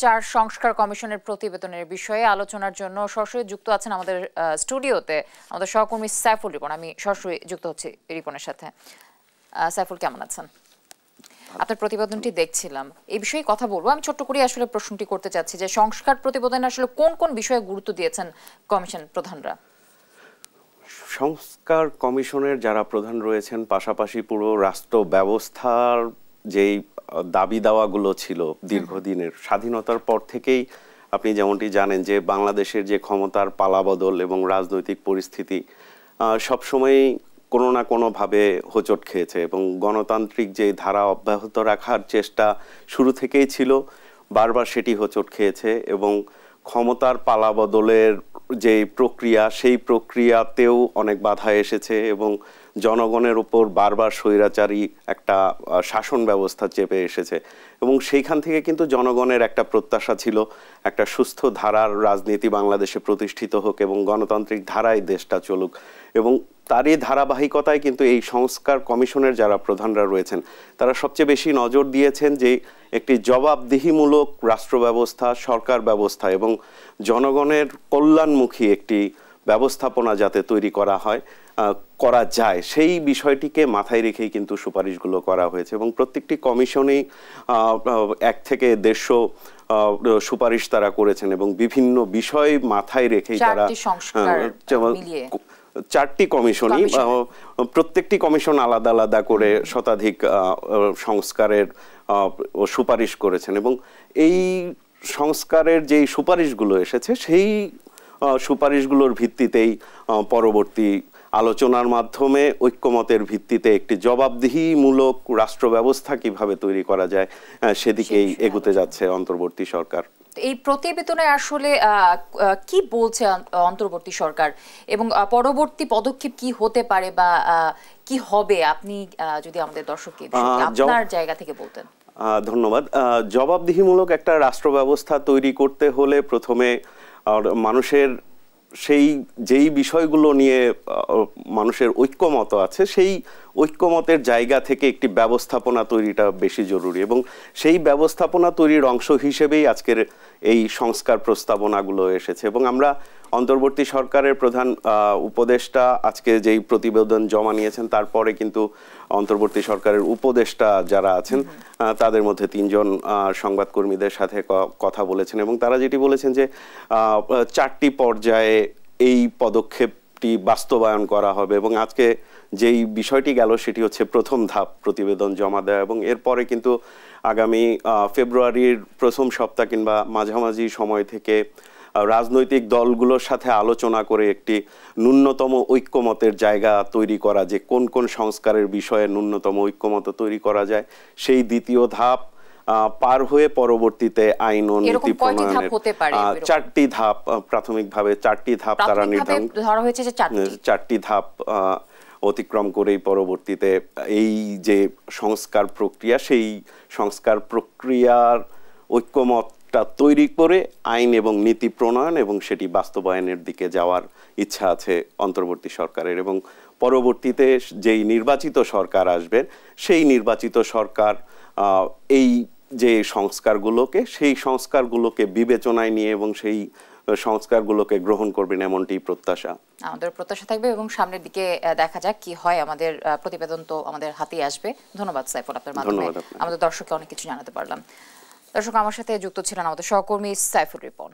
চার সংস্কার কমিশনের প্রতিবেদনের বিষয়ে আলোচনার জন্য সরাসরি যুক্ত আছেন আমাদের স্টুডিওতে আমাদের সহকর্মী সাইফুল রিপন। আমি সরাসরি যুক্ত হচ্ছি রিপনের সাথে। সাইফুল, কেমন আছেন? আপনার প্রতিবেদনটি দেখছিলাম, এই বিষয়ে কথা বলবো। আমি ছোট্ট করে আসলে প্রশ্নটি করতে চাচ্ছি যে সংস্কার প্রতিবেদনে আসলে কোন কোন বিষয়ে গুরুত্ব দিয়েছেন কমিশন প্রধানরা? সংস্কার কমিশনের যারা প্রধান রয়েছেন, পাশাপাশি পুরো রাষ্ট্র ব্যবস্থার যেই দাবি দাওয়াগুলো ছিল দীর্ঘদিনের, স্বাধীনতার পর থেকেই আপনি যেমনটি জানেন যে বাংলাদেশের যে ক্ষমতার পালাবদল এবং রাজনৈতিক পরিস্থিতি সবসময়ই কোনো না কোনোভাবে হোঁচট খেয়েছে এবং গণতান্ত্রিক যে ধারা অব্যাহত রাখার চেষ্টা শুরু থেকেই ছিল, বারবার সেটি হোঁচট খেয়েছে এবং ক্ষমতার পালাবদলের যে প্রক্রিয়া, সেই প্রক্রিয়াতেও অনেক বাধা এসেছে এবং জনগণের উপর বারবার স্বৈরাচারী একটা শাসন ব্যবস্থা চেপে এসেছে এবং সেইখান থেকে কিন্তু জনগণের একটা প্রত্যাশা ছিল একটা সুস্থ ধারার রাজনীতি বাংলাদেশে প্রতিষ্ঠিত হোক এবং গণতান্ত্রিক ধারায় দেশটা চলুক। এবং তারই ধারাবাহিকতায় কিন্তু এই সংস্কার কমিশনের যারা প্রধানরা রয়েছেন তারা সবচেয়ে বেশি নজর দিয়েছেন যে একটি জবাবদিহিমূলক রাষ্ট্র ব্যবস্থা, সরকার ব্যবস্থা এবং জনগণের কল্যাণমুখী একটি ব্যবস্থাপনা যাতে তৈরি করা যায় সেই বিষয়টিকে মাথায় রেখেই কিন্তু সুপারিশগুলো করা হয়েছে এবং প্রত্যেকটি কমিশনেই 1 থেকে 150 সুপারিশ তারা করেছেন এবং বিভিন্ন বিষয় মাথায় রেখেই তারা 4টি কমিশনই, প্রত্যেকটি কমিশন আলাদা আলাদা করে শতাধিক সংস্কারের সুপারিশ করেছেন এবং এই সংস্কারের যেই সুপারিশগুলো এসেছে সেই সুপারিশগুলোর ভিত্তিতেই পরবর্তী আলোচনার মাধ্যমে ঐক্যমতের ভিত্তিতে একটি জবাবদিহিমূলক রাষ্ট্র ব্যবস্থা কিভাবে তৈরি করা যায় সেদিকেই এগোতে যাচ্ছে অন্তর্বর্তী সরকার। এই প্রতিবেদনে আসলে কি বলছে অন্তর্বর্তী সরকার এবং পরবর্তী পদক্ষেপ কি হতে পারে বা কি হবে, আপনি যদি আমাদের দর্শককে আপনার জায়গা থেকে বলতেন। ধন্যবাদ। জবাবদিহিমূলক একটা রাষ্ট্র ব্যবস্থা তৈরি করতে হলে প্রথমে মানুষের যেই বিষয়গুলো নিয়ে মানুষের ঐক্যমত আছে সেই ঐক্যমতের জায়গা থেকে একটি ব্যবস্থাপনা তৈরিটা বেশি জরুরি এবং সেই ব্যবস্থাপনা তৈরির অংশ হিসেবেই আজকের এই সংস্কার প্রস্তাবনাগুলো এসেছে এবং আমরা অন্তর্বর্তী সরকারের প্রধান উপদেষ্টা আজকে যেই প্রতিবেদন জমা নিয়েছেন তারপরে কিন্তু অন্তর্বর্তী সরকারের উপদেষ্টা যারা আছেন তাদের মধ্যে 3 জন সংবাদকর্মীদের সাথে কথা বলেছেন এবং তারা যেটি বলেছেন যে 4টি পর্যায়ে এই পদক্ষেপটি বাস্তবায়ন করা হবে এবং আজকে যেই বিষয়টি গেল সেটি হচ্ছে প্রথম ধাপ প্রতিবেদন জমা দেওয়া এবং এরপরে কিন্তু আগামী ফেব্রুয়ারির প্রথম সপ্তাহ কিংবা মাঝামাঝি সময় থেকে রাজনৈতিক দলগুলোর সাথে আলোচনা করে একটি ন্যূনতম ঐক্যমতের জায়গা তৈরি করা, যে কোন কোন সংস্কারের বিষয়ে ন্যূনতম ঐক্যমত তৈরি করা যায় সেই দ্বিতীয় ধাপ পার হয়ে পরবর্তীতে আইন ও নীতি প্রণয়নের 4টি ধাপ, প্রাথমিকভাবে 4টি ধাপ তারা নির্ধারণ ধরা হয়েছে যে 4টি ধাপ অতিক্রম করেই পরবর্তীতে এই যে সংস্কার প্রক্রিয়া সেই সংস্কার প্রক্রিয়ার ঐক্যমতটা তৈরি করে আইন এবং নীতি প্রণয়ন এবং সেটি বাস্তবায়নের দিকে যাওয়ার ইচ্ছা আছে অন্তর্বর্তী সরকারের এবং পরবর্তীতে যেই নির্বাচিত সরকার আসবেন সেই নির্বাচিত সরকার এই যে সেই সংস্কারগুলোকে বিবেচনায় নিয়ে এবং সেই সংস্কারগুলোকে গ্রহণ করবেন এমনটি প্রত্যাশা। আমাদের প্রত্যাশা থাকবে এবং সামনের দিকে দেখা যাক কি হয়। আমাদের প্রতিবেদন তো আমাদের হাতেই আসবে। ধন্যবাদ সাইফুল, আপনার মাধ্যমে আমাদের দর্শককে অনেক কিছু জানাতে পারলাম। দর্শক, আমার সাথে যুক্ত ছিলেন আমাদের সহকর্মী সাইফুল রিপন।